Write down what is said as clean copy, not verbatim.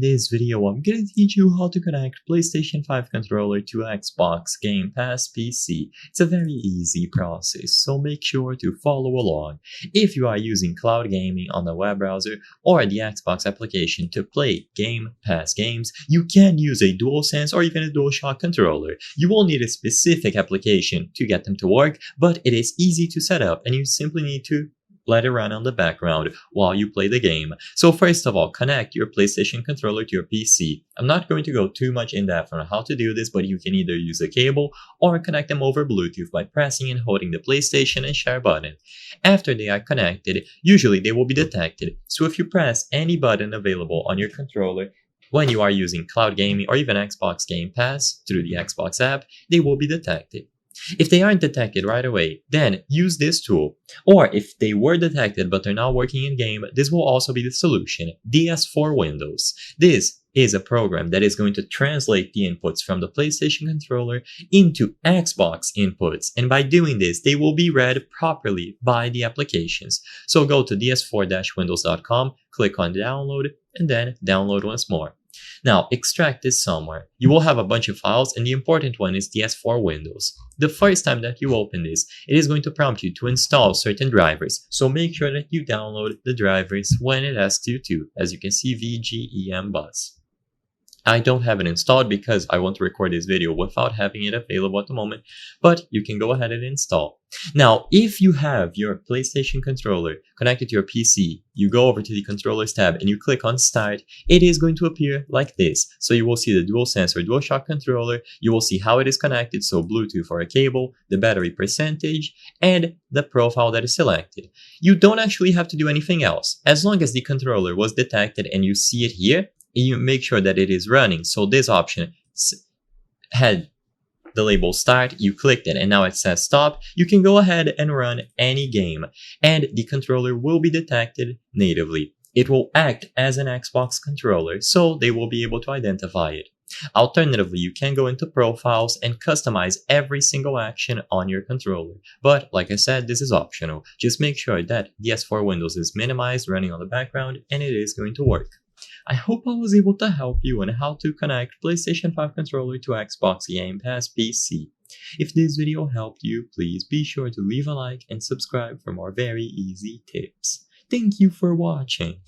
this video, I'm gonna teach you how to connect PlayStation 5 controller to Xbox Game Pass PC. It's a very easy process, so make sure to follow along. If you are using cloud gaming on the web browser or the Xbox application to play Game Pass games, you can use a DualSense or even a DualShock controller. You will need a specific application to get them to work, but it is easy to set up and you simply need to let it run on the background while you play the game. So first of all, connect your PlayStation controller to your PC. I'm not going to go too much in depth on how to do this, but you can either use a cable or connect them over Bluetooth by pressing and holding the PlayStation and share button. After they are connected, usually they will be detected. So if you press any button available on your controller when you are using cloud gaming or even Xbox Game Pass through the Xbox app, they will be detected. If they aren't detected right away, then use this tool. Or if they were detected but they're not working in-game, this will also be the solution, DS4 Windows. This is a program that is going to translate the inputs from the PlayStation controller into Xbox inputs, and by doing this, they will be read properly by the applications. So go to ds4-windows.com, click on download, and then download once more. Now, extract this somewhere. You will have a bunch of files, and the important one is DS4 Windows. The first time that you open this, it is going to prompt you to install certain drivers, so make sure that you download the drivers when it asks you to, as you can see VGEM bus. I don't have it installed because I want to record this video without having it available at the moment, but you can go ahead and install. Now, if you have your PlayStation controller connected to your PC, you go over to the controllers tab and you click on Start, it is going to appear like this. So you will see the DualSense or DualShock controller, you will see how it is connected, so Bluetooth or a cable, the battery percentage, and the profile that is selected. You don't actually have to do anything else. As long as the controller was detected and you see it here, you make sure that it is running. So this option had the label start, you clicked it and now it says stop. You can go ahead and run any game and the controller will be detected natively. It will act as an Xbox controller, so they will be able to identify it. Alternatively, you can go into profiles and customize every single action on your controller. But like I said, this is optional. Just make sure that DS4 Windows is minimized, running on the background, and it is going to work. I hope I was able to help you on how to connect PlayStation 5 controller to Xbox Game Pass PC. If this video helped you, please be sure to leave a like and subscribe for more very easy tips. Thank you for watching.